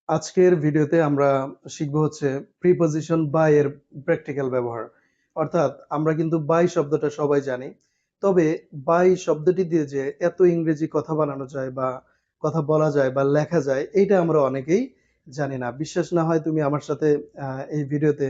আজকের ভিডিওতে আমরা শিখব হচ্ছে প্রিপজিশন বাই এর প্র্যাকটিক্যাল ব্যবহার। অর্থাৎ আমরা কিন্তু বাই শব্দটা সবাই জানি। তবে বাই শব্দটি দিয়ে যে এত ইংরেজি কথা বানানো যায় বা কথা বলা যায় বা লেখা যায় এইটা আমরা অনেকেই জানি না। বিশ্বাস না হয় তুমি আমার সাথে এই ভিডিওতে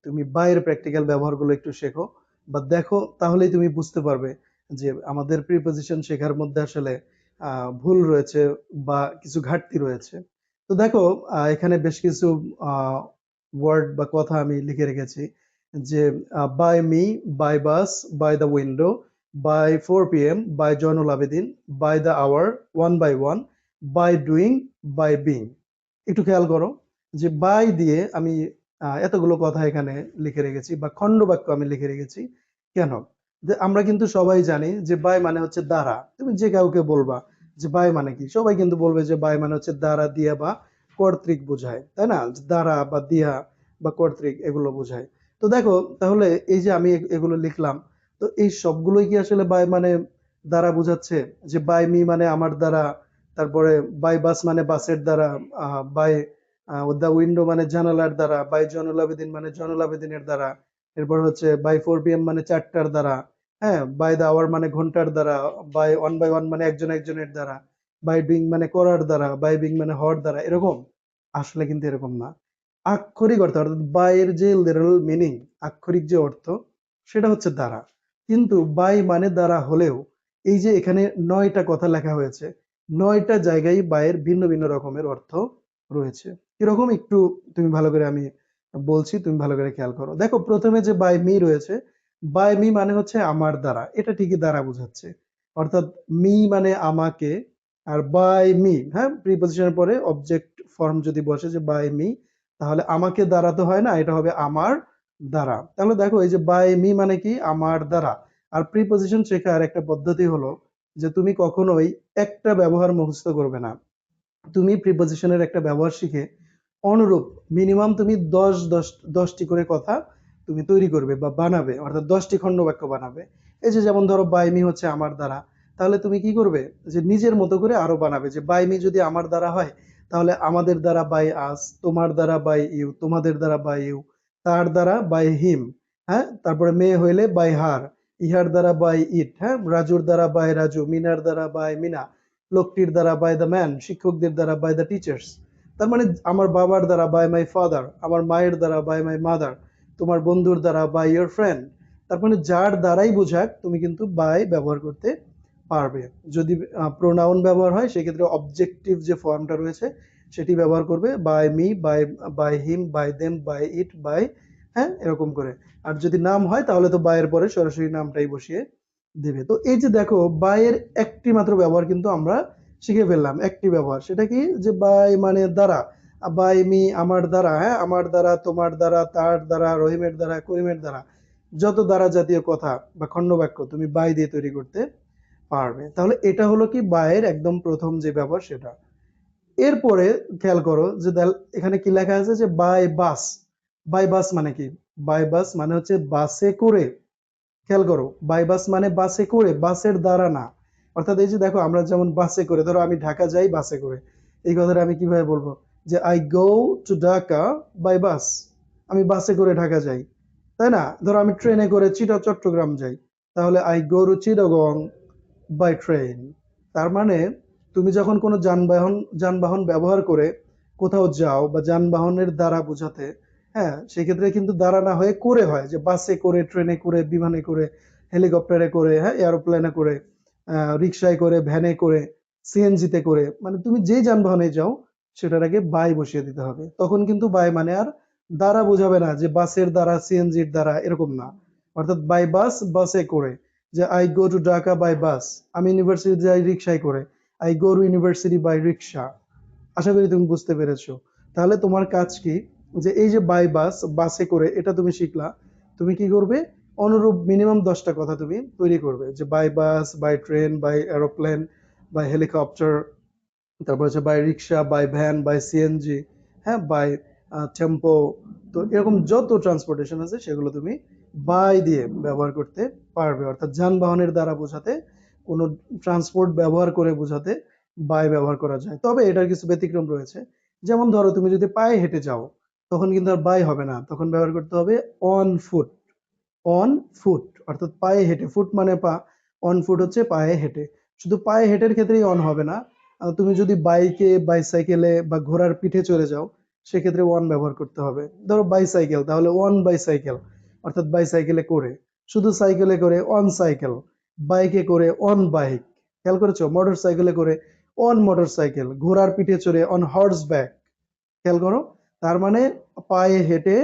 তুমি বাই এর প্র্যাকটিক্যাল ব্যবহারগুলো একটু শেখো বা দেখো, তাহলেই তুমি বুঝতে পারবে যে আমাদের প্রিপজিশন শেখার মধ্যে আসলে ভুল রয়েছে বা কিছু ঘাটতি রয়েছে। তো দেখো, এখানে বেশ কিছু ওয়ার্ড বা কথা আমি লিখে রেখেছি যে by me, by bus, by the window, by 4 p.m., by Zainul Abedin, by the hour, one by one, by doing, by being. একটু খেয়াল করো যে বাই দিয়ে আমি এতগুলো কথা এখানে লিখে রেখেছি বা খণ্ড বাক্য আমি লিখে রেখেছি। কেন? যে আমরা কিন্তু সবাই জানি যে বাই মানে হচ্ছে দ্বারা। তুমি যে কাউকে বলবা যে বাই মানে কি, সবাই কিন্তু বলবে যে বাই মানে হচ্ছে দ্বারা, দিয়া বা কর্তৃক বোঝায়, তাই না? দ্বারা বা দিয়া বা কর্তৃক এগুলো বোঝায়। তো দেখো, তাহলে এই যে আমি এগুলো লিখলাম, তো এই সবগুলোই কি আসলে বাই মানে দ্বারা বোঝাচ্ছে? যে বাই মি মানে আমার দ্বারা, তারপরে বাই বাস মানে বাসের দ্বারা, বাই দ্য উইন্ডো মানে জানালার দ্বারা, বাই জয়নুল আবেদিন মানে জয়নুল আবেদিনের দ্বারা, এরপর হচ্ছে বাই 4 p.m. মানে চারটার দ্বারা, হ্যাঁ, বাই দ্য আওয়ার মানে ঘন্টার দ্বারা, বাই ওয়ান মানে একজন একজনের দ্বারা, বাই ডুইং মানে করার দ্বারা, বাই বিং মানে হওয়ার দ্বারা, এরকম। আসলে কিন্তু এরকম না। আক্ষরিক অর্থ অর্থাৎ বাই এর যে লিটারাল মিনিং, আক্ষরিক যে অর্থ, সেটা হচ্ছে দ্বারা। কিন্তু বাই মানে দ্বারা হলেও এই যে এখানে 9টা কথা লেখা হয়েছে, 9টা জায়গায় বাইয়ের ভিন্ন ভিন্ন রকমের অর্থ রয়েছে। কিরকম একটু তুমি ভালো করে আমি বলছি, তুমি ভালো করে খেয়াল করো। দেখো, প্রথমে যে বাই মি রয়েছে, বাই মি মানে হচ্ছে আমার দ্বারা, এটা ঠিকই দ্বারা বোঝাচ্ছে। অর্থাৎ মি মানে আমাকে, আর বাই মি, হ্যাঁ, প্রিপজিশনের পরে অবজেক্ট ফর্ম যদি বসে যে বাই মি, তাহলে আমাকে দ্বারা তো হয় না, এটা হবে আমার দ্বারা। তাহলে দেখো, এই যে বাই মি মানে কি, আমার দ্বারা। আর প্রিপজিশন শেখার একটা পদ্ধতি হলো যে তুমি কখনোই একটা ব্যবহার মুখস্থ করবে না। তুমি প্রিপজিশনের একটা ব্যবহার শিখে অনুরূপ মিনিমাম তুমি 10টি করে কথা তুমি তৈরি করবে বা বানাবে, অর্থাৎ 10টি খণ্ড বাক্য বানাবে। এই যে যেমন ধরো বাই মি হচ্ছে আমার দ্বারা, তাহলে তুমি কি করবে যে নিজের মতো করে আরো বানাবে যে বাই মি যদি আমার দ্বারা হয়, তাহলে আমাদের দ্বারা বাই আস, তোমার দ্বারা বাই ইউ, তোমাদের দ্বারা বাই ইউ, তার দ্বারা বাই হিম, হ্যাঁ, তারপরে মেয়ে হইলে বাই হার, ইহার দ্বারা বাই ইট, হ্যাঁ, রাজুর দ্বারা বাই রাজু, মিনার দ্বারা বাই মিনা, লোকটির দ্বারা বাই দ্য ম্যান, শিক্ষকদের দ্বারা বাই দ্য টিচার্স। তার মানে আমার বাবার দ্বারা বাই মাই ফাদার, আমার মায়ের দ্বারা বাই মাই মাদার, তোমার বন্ধুর দ্বারা বাই ইয়োর ফ্রেন্ড। তার মানে যার দ্বারাই বোঝাক তুমি কিন্তু বাই ব্যবহার করতে পারবে। যদি প্রোনাউন ব্যবহার হয় সেক্ষেত্রে অবজেক্টিভ যে ফর্মটা রয়েছে সেটি ব্যবহার করবে, by me, by by him, by them, by it, by, হ্যাঁ, এরকম করে। আর যদি নাম হয় তাহলে তো বাইয়ের পরে সরাসরি নামটাই বসিয়ে দেবে। তো এই যে দেখো, বাইয়ের একটি মাত্র ব্যবহার কিন্তু আমরা শিখে ফেললাম, একটি ব্যবহার। সেটা কি? যে বাই মানে দ্বারা। বাই মি আমার দ্বারা, হ্যাঁ, আমার দ্বারা, তোমার দ্বারা, তার দ্বারা, রহিমের দ্বারা, করিমের দ্বারা, যত দ্বারা জাতীয় কথা বা খণ্ডবাক্য তুমি বাই দিয়ে তৈরি করতে পারবে। তাহলে এটা হলো কি বায়ের একদম প্রথম যে ব্যবহার সেটা। এরপরে খেয়াল করো যে এখানে কি লেখা আছে যে বাই বাস। বাই বাস মানে কি? বাই বাস মানে হচ্ছে বাসে করে। খেয়াল করো, বাই বাস মানে বাসে করে, বাসের দ্বারা না। অর্থাৎ এই যে দেখো, আমরা যেমন বাসে করে, ধরো আমি ঢাকা যাই বাসে করে, এই কথাটা আমি কিভাবে বলবো? যে I go to Dhaka by bus, আমি বাসে করে ঢাকা যাই, তাই না? ধরো আমি ট্রেনে করে চট্টগ্রাম যাই, তাহলে I go to Chittagong by train. তার মানে তুমি যখন কোনো যানবাহন যানবাহন ব্যবহার করে কোথাও যাও বা যানবাহনের দ্বারা বোঝাতে, হ্যাঁ, সেক্ষেত্রে কিন্তু দ্বারা না হয়ে করে হয়, যে বাসে করে, ট্রেনে করে, বিমানে করে, হেলিকপ্টারে করে, হ্যাঁ, এরোপ্লেনে করে, রিক্সায় করে, ভ্যানে করে, সিএনজিতে করে, মানে তুমি যেই যানবাহনে যাও সেটার আগে বাই বসিয়ে দিতে হবে। তখন কিন্তু বাই মানে আর দ্বারা বোঝাবে না যে বাসের দ্বারা, সিএনজির দ্বারা, এরকম না। অর্থাৎ বাই বাস, বাসে করে। যে I go to Dhaka by bus, আমি ইউনিভার্সিটি যাই রিক্সায় করে, I go to university by rickshaw. আশা করি তুমি বুঝতে পেরেছো। তাহলে তোমার কাজ কি? যে এই যে বাই বাস, বাসে করে, এটা তুমি শিখলা। তুমি কি করবে? অনুরূপ মিনিমাম 10টা কথা তুমি তৈরি করবে, যে by bus, by train, by aeroplane, by helicopter, তারপর হচ্ছে by rickshaw, by van, by CNG, হ্যাঁ, বাই টেম্পো। তো এরকম যত ট্রান্সপোর্টেশন আছে সেগুলো তুমি বাই দিয়ে ব্যবহার করতে পারবে। অর্থাৎ যানবাহনের দ্বারা বোঝাতে, কোনো ট্রান্সপোর্ট ব্যবহার করে বোঝাতে বাই ব্যবহার করা যায়। তবে এটার কিছু ব্যতিক্রম রয়েছে। যেমন ধরো তুমি যদি পায়ে হেঁটে যাও, তখন কিন্তু আর বাই হবে না, তখন ব্যবহার করতে হবে অন ফুট। অন ফুট অর্থাৎ পায়ে হেঁটে, ফুট মানে পা, অন ফুট হচ্ছে পায়ে হেঁটে। শুধু পায়ে হেঁটের ক্ষেত্রেই অন হবে না, তুমি যদি বাইকে, বাইসাইকেলে বা ঘোড়ার পিঠে চলে যাও, সেক্ষেত্রে ওয়ান ব্যবহার করতে হবে। ধরো বাইসাইকেল, তাহলে ওয়ান বাইসাইকেল অর্থাৎ বাইসাইকেলে করে। শুধু সাইকেলে করে অন সাইকেল, বাইকে করে অন বাইক। খেয়াল করেছো? মোটর সাইকেলে করে অন মোটর সাইকেল, ঘোড়ার পিঠে চড়ে অন হর্স ব্যাক। খেয়াল করো, তার মানে পায়ে হেঁটে,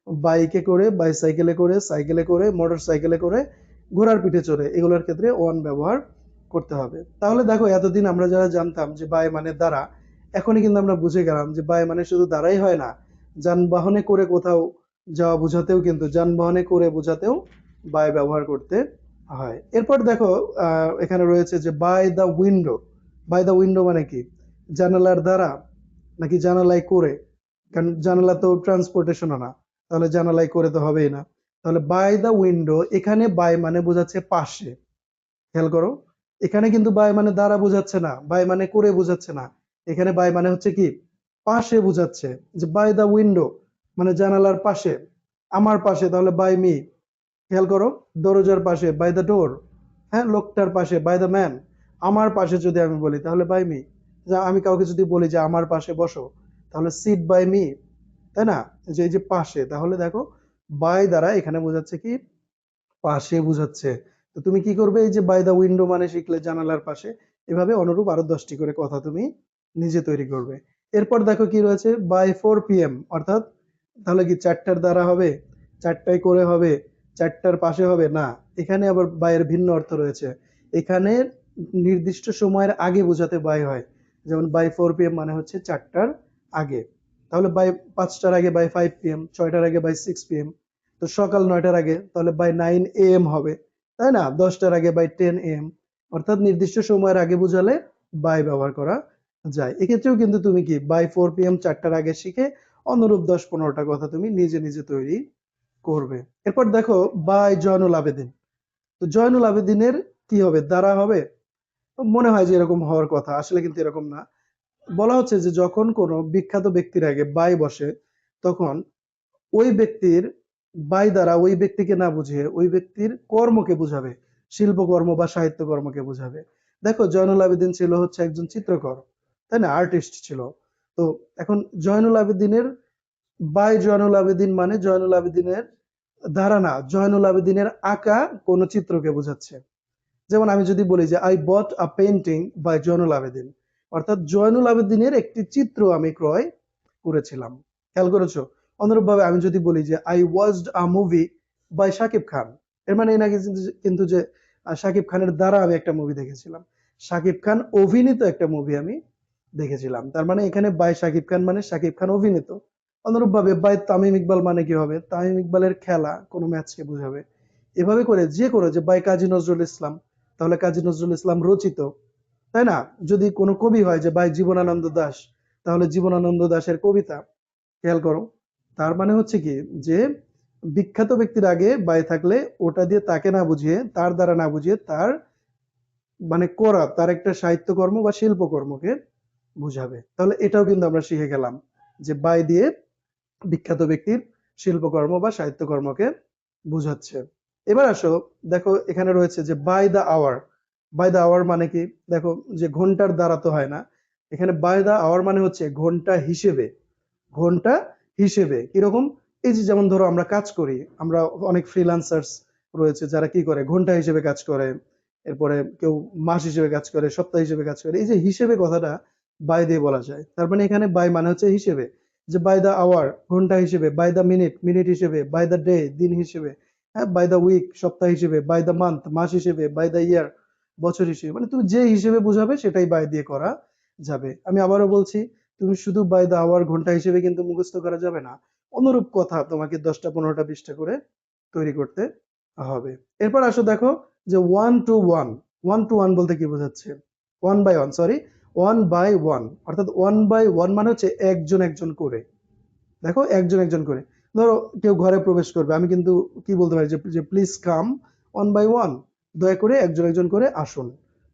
বাইকে করে, বাইসাইকেলে করে, সাইকেলে করে, মোটর সাইকেলে করে, ঘোড়ার পিঠে চড়ে, এগুলোর ক্ষেত্রে অন ব্যবহার করতে হবে। তাহলে দেখো, এতদিন আমরা যারা জানতাম যে বাই মানে দ্বারা, এখনই কিন্তু আমরা বুঝে গেলাম যে বাই মানে শুধু দ্বারাই হয় না, যানবাহনে করে কোথাও যাওয়া বোঝাতেও, কিন্তু যানবাহনে করে বোঝাতেও বাই ব্যবহার করতে হয়। এরপর দেখো, এখানে রয়েছে যে by the window. By the window মানে কি? জানালার দ্বারা, নাকি জানালায় করে? কারণ জানালা তো ট্রান্সপোর্টেশনও না, তাহলে জানালায় করে তো হবেই না। তাহলে বাই দ্য উইন্ডো, এখানে বাই মানে বোঝাচ্ছে পাশে। খেয়াল করো, এখানে কিন্তু বাই মানে দ্বারা বোঝাচ্ছে না, বাই মানে করে বোঝাচ্ছে না। এখানে বাই মানে হচ্ছে কি? পাশে বোঝাচ্ছে। যে বাই দ্য উইন্ডো মানে জানালার পাশে, আমার পাশে, তাহলে বাই মি। খেয়াল করো, দরজার পাশে বাই দ্য ডোর, হ্যাঁ, লোকটার পাশে বাই দ্য ম্যান। আমার পাশে যদি আমি বলি, তাহলে বাই মি। যা আমি কাউকে যদি বলি যে আমার পাশে বসো, তাহলে সিট বাই মি, তাই না? যে এই যে পাশে, তাহলে দেখো, বাই দ্বারা এখানে বোঝাচ্ছে কি? পাশে বোঝাচ্ছে। তো তুমি কি করবে? এই যে বাই দ্য উইন্ডো মানে শিখলে জানালার পাশে, এভাবে অনুরূপ আরো 10টি করে কথা তুমি নিজে তৈরি করবে। এরপর দেখো কি রয়েছে, বাই 4 PM, অর্থাৎ তাহলে কি 4টার দ্বারা হবে, 4টায় করে হবে, 4টার পাশে হবে না? এখানে আবার বাইয়ের ভিন্ন অর্থ রয়েছে। এখানে নির্দিষ্ট সময়ের আগে বোঝাতে বাই হয়। যেমন বাই 4 PM মানে হচ্ছে 4টার আগে। তাহলে বাই 5টার আগে বাই 5 PM, 6টার আগে বাই 6 PM। তো সকাল 9টার আগে, তাহলে বাই 9 AM হবে, তাই না? 10টার আগে বাই 10 AM। অর্থাৎ নির্দিষ্ট সময়ের আগে বোঝালে বাই ব্যবহার করা যায়। এক্ষেত্রেও কিন্তু তুমি কি বাই 4 PM, 4টার আগে শিখে অনুরূপ 10-15টা কথা তুমি নিজে নিজে তৈরি করবে। এরপর দেখো, বাই জয়নুল আবেদিন। তো জয়নুল আবেদিনের কি হবে? দ্বারা হবে? মনে হয় যে এরকম হওয়ার কথা, আসলে কিন্তু এরকম না। বলা হচ্ছে যে যখন কোনো বিখ্যাত ব্যক্তির আগে বাই বসে, তখন ওই ব্যক্তির বাই দ্বারা ওই ব্যক্তিকে না বুঝিয়ে ওই ব্যক্তির কর্মকে বুঝাবে, শিল্পকর্ম বা সাহিত্যকর্মকে বুঝাবে। দেখো, জয়নুল আবেদিন ছিল হচ্ছে একজন চিত্রকর, তাই না? আর্টিস্ট ছিল। তো এখন জয়নুল আবেদিনের, বাই জয়নুল আবেদিন মানে জয়নুল আবেদিনের দ্বারা না, জয়নুল আবেদিনের আঁকা কোনো চিত্রকে বোঝাচ্ছে। যেমন আমি যদি বলি যে I bought a painting by Zainul Abedin, অর্থাৎ জয়নুল আবেদিনের একটি চিত্র আমি ক্রয় করেছিলাম। খেয়াল করেছো? অনুরূপভাবে আমি যদি বলি যে I watched a movie by Shakib Khan, এর মানে এই না কিন্তু যে শাকিব খানের দ্বারা আমি একটা মুভি দেখেছিলাম। শাকিব খান অভিনীত একটা মুভি আমি দেখেছিলাম, তার মানে এখানে বাই শাকিব খান মানে শাকিব খান অভিনীত। অনুরূপভাবে বাই তামিম ইকবাল মানে কি হবে? তামিম ইকবালের খেলা, কোনো ম্যাচকে বোঝাবে। এভাবে করে যে কোনো, যে বাই কাজী নজরুল ইসলাম, তাহলে কাজী নজরুল ইসলাম রচিত, তাই না? যদি কোনো কবি হয় যে বাই জীবনানন্দ দাশ, তাহলে জীবনানন্দ দাশের কবিতা। খেয়াল করো, তার মানে হচ্ছে কি? যে বিখ্যাত ব্যক্তির আগে বাই থাকলে ওটা দিয়ে তাকে না বুঝিয়ে, তার দ্বারা না বুঝিয়ে, তার মানে করা, তার একটা সাহিত্যকর্ম বা শিল্পকর্মকে বুঝাবে। তাহলে এটাও কিন্তু আমরা শিখে গেলাম যে বাই দিয়ে বিখ্যাত ব্যক্তির শিল্পকর্ম বা সাহিত্যকর্মকে বুঝাচ্ছে। এবার আসো, দেখো এখানে রয়েছে যে by the hour. By the hour মানে কি? দেখো, যে ঘন্টার দ্বারা তো হয় না, এখানে বাই দ্য আওয়ার মানে হচ্ছে ঘন্টা হিসেবে। ঘন্টা হিসেবে কিরকম? এই যে যেমন ধরো আমরা কাজ করি, আমরা অনেক ফ্রিল্যান্সার্স রয়েছে যারা কি করে, ঘন্টা হিসেবে কাজ করে। এরপরে কেউ মাস হিসেবে কাজ করে, সপ্তাহ হিসেবে কাজ করে। এই যে হিসেবে কথাটা বাই দিয়ে বলা যায়, তার মানে এখানে বাই মানে হচ্ছে হিসেবে। যে বাই দ্য আওয়ার ঘন্টা হিসেবে, বাই দ্য মিনিট মিনিট হিসেবে, বাই দ্য ডে দিন হিসেবে, হ্যাঁ, বাই দ্য উইক সপ্তাহ হিসেবে, বাই দ্য মান্থ মাস হিসেবে, বাই দ্য ইয়ার বছর হিসেবে। মানে তুমি যে হিসেবে বুঝাবে সেটাই বাই দিয়ে করা যাবে। আমি আবারও বলছি, তুমি শুধু বাই দ্য আওয়ার ঘন্টা হিসেবে কিন্তু মুখস্থ করা যাবে না। অনুরূপ কথা তোমাকে 10টা 15টা 20টা করে তৈরি করতে হবে। এরপর আসো, দেখো যে one to one. One to one বলতে কি বোঝাচ্ছে? One by one, sorry, one by one অর্থাৎ ওয়ান বাই ওয়ান মানে হচ্ছে একজন একজন করে। দেখো, একজন একজন করে। ধরো কেউ ঘরে প্রবেশ করবে, আমি কিন্তু কি বলতে পারি যে please come one by one, দয়া করে একজন একজন করে আসুন।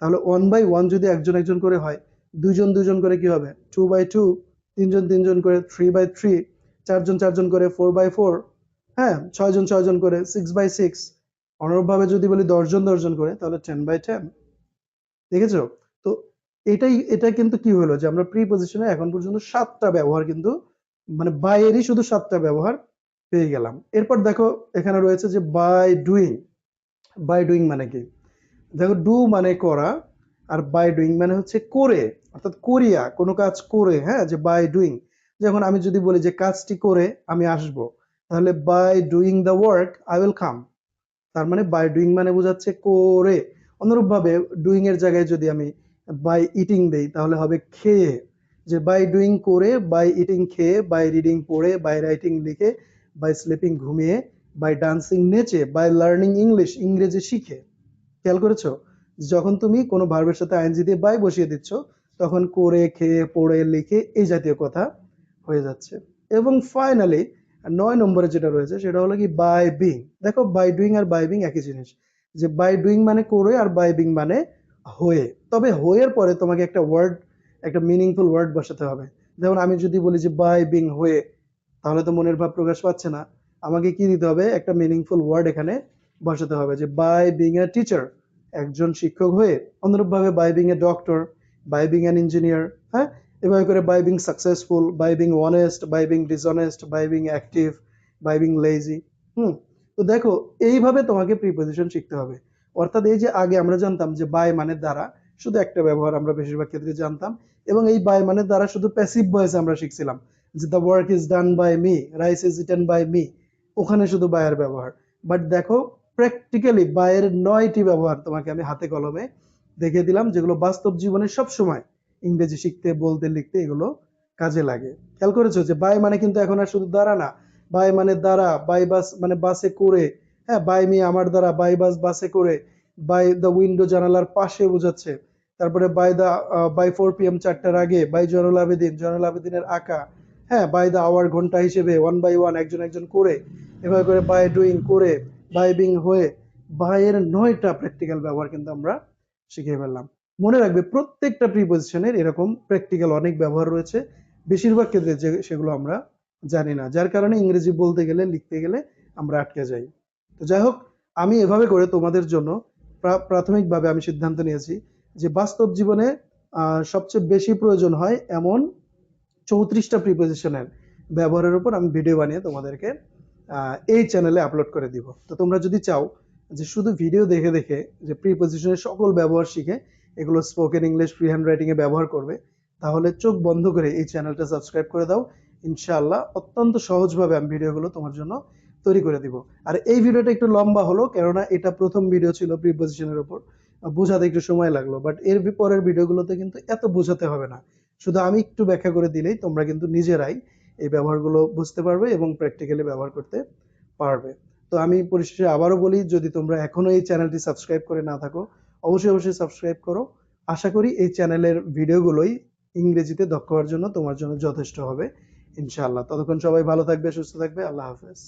তাহলে ওয়ান বাই ওয়ান যদি একজন একজন করে হয়, দুজন দুজন করে কি হবে? Two by two. তিনজন তিনজন করে 3 by 3, চারজন চারজন করে 4 by 4, হ্যাঁ, ছয়জন ছয়জন করে 6 by 6, অনুরূপভাবে যদি বলি 10জন 10জন করে তাহলে 10 by 10। দেখেছো? তো এটা কিন্তু কি হলো যে আমরা প্রিপজিশনে এখন পর্যন্ত 7টা ব্যবহার কিন্তু মানে বাই এরই শুধু 7টা ব্যবহার পেয়ে গেলাম। এরপর দেখো এখানে রয়েছে যে বাই ডুইং। বাই ডুইং মানে কি? দেখো ডু মানে করা, আর বাই ডুইং মানে হচ্ছে করে, অর্থাৎ করিয়া, কোনো কাজ করে, হ্যাঁ, যে বাই ডুইং। যখন আমি যদি বলি যে কাজটি করে আমি আসব, তাহলে by doing the work I will come. তার মানে বাই ডুইং মানে বোঝাচ্ছে করে। অনুরূপভাবে ডুইং এর জায়গায় যদি আমি বাই ইটিং দেই তাহলে হবে খেয়ে। যে বাই ডুইং করে, বাই ইটিং খেয়ে, বাই রিডিং পড়ে, বাই রাইটিং লিখে, বাই স্লিপিং ঘুমিয়ে, বাই ডান্সিং নেচে, বাই লার্নিং ইংলিশ ইংরেজি শিখে। খেয়াল করেছো? যখন তুমি কোনো ভার্বের সাথে আইএনজি দিয়ে বাই বসিয়ে দিচ্ছ তখন করে, খেয়ে, পড়ে, লিখে এই জাতীয় কথা হয়ে যাচ্ছে। এবং ফাইনালি 9 নম্বরে যেটা রয়েছে সেটা হলো কি বাই বিং। দেখো বাই ডুইং আর বাই বিং একই জিনিস, যে বাই ডুইং মানে করে আর বাই বিং মানে হয়ে। তবে হয়ের পরে তোমাকে একটা ওয়ার্ড, একটা মিনিংফুল ওয়ার্ড বসাতে হবে। যেমন আমি যদি বলি যে বাই বিং হয়ে, তাহলে তো মনের ভাব প্রকাশ পাচ্ছে না। আমাকে কি দিতে হবে? একটা মিনিংফুল ওয়ার্ড এখানে বসাতে হবে, যে বাই বিং এ টিচার, একজন শিক্ষক হয়ে। অনুরূপভাবে by being a doctor, by being an engineer, হ্যাঁ, এভাবে করে by being successful, by being honest, by being dishonest, by being active, by being lazy. তো দেখো এইভাবে তোমাকে প্রিপজিশন শিখতে হবে। অর্থাৎ এই যে আগে আমরা জানতাম যে বাই মানে দ্বারা, শুধু একটা ব্যবহার আমরা বেশিরভাগ ক্ষেত্রে জানতাম, এবং এই বাই মানে দ্বারা শুধু প্যাসিভ ভয়েসে আমরা শিখছিলাম যে the work is done by me, rice is eaten by me, ওখানে শুধু বায়ের ব্যবহার। বাট দেখো প্র্যাকটিক্যালি বায়ের 9টি ব্যবহার তোমাকে আমি হাতে কলমে দেখিয়ে দিলাম, যেগুলো বাস্তব জীবনে সব সময় ইংরেজি শিখতে, বলতে, লিখতে এগুলো কাজে লাগে। খেয়াল করেছো যে বাই মানে কিন্তু এখন আর শুধু দ্বারা না, বাই মানে দ্বারা, বাই বাস মানে বাসে করে, হ্যাঁ, বাই মি আমার দ্বারা, বাই বাস বাসে করে, বাই দ্য উইন্ডো জানালার পাশে বোঝাচ্ছে। তারপরে বাই দ্য বাই 4 PM 4টার আগে, বাই জয়নুল আবেদিন জয়নুল আবেদিনের আঁকা, হ্যাঁ, বাই দ্য আওয়ার ঘন্টা হিসেবে, 1 by 1 একজন একজন করে, এভাবে করে বাই ডুইং করে, বাই বিং হয়ে, বাই-এর 9টা প্র্যাকটিক্যাল ব্যবহার কিন্তু আমরা শিখে ফেললাম। মনে রাখবে প্রত্যেকটা প্রিপজিশনের এরকম প্র্যাকটিক্যাল অনেক ব্যবহার রয়েছে, বেশিরভাগ ক্ষেত্রে সেগুলো আমরা জানি না, যার কারণে ইংরেজি বলতে গেলে, লিখতে গেলে আমরা আটকে যাই। তো যাই হোক, আমি এভাবে করে তোমাদের জন্য প্রাথমিকভাবে আমি সিদ্ধান্ত নিয়েছি যে বাস্তব জীবনে সবচেয়ে বেশি প্রয়োজন হয় এমন 34টা প্রিপজিশনের ব্যবহারের উপর আমি ভিডিও বানিয়ে তোমাদেরকে এই চ্যানেলে আপলোড করে দিব। তো তোমরা যদি চাও যে শুধু ভিডিও দেখে দেখে যে প্রিপজিশনের সকল ব্যবহার শিখে এগুলো spoken English free hand writing এ ব্যবহার করবে, তাহলে চোখ বন্ধ করে এই চ্যানেলটা সাবস্ক্রাইব করে দাও। ইনশাআল্লাহ অত্যন্ত সহজভাবে আমি ভিডিওগুলো তোমার জন্য তৈরি করে দিব। আর এই ভিডিওটা একটু লম্বা হলো, কেননা এটা প্রথম ভিডিও ছিল প্রিপজিশনের উপর, বোঝাতে একটু সময় লাগলো। বাট এর পরের ভিডিওগুলোতে কিন্তু এত বোঝাতে হবে না, শুধু আমি একটু ব্যাখ্যা করে দিলেই তোমরা কিন্তু নিজেরাই এই ব্যবহারগুলো বুঝতে পারবে এবং প্র্যাকটিক্যালি ব্যবহার করতে পারবে। তো আমি পরিশেষে আবারও বলি, যদি তোমরা এখনো এই চ্যানেলটি সাবস্ক্রাইব করে না থাকো, অবশ্যই অবশ্যই সাবস্ক্রাইব করো। আশা করি এই চ্যানেলের ভিডিওগুলোই ইংরেজিতে দক্ষ হওয়ার জন্য তোমার জন্য যথেষ্ট হবে ইনশাআল্লাহ। ততক্ষণ সবাই ভালো থাকবে, সুস্থ থাকবে। আল্লাহ হাফেজ।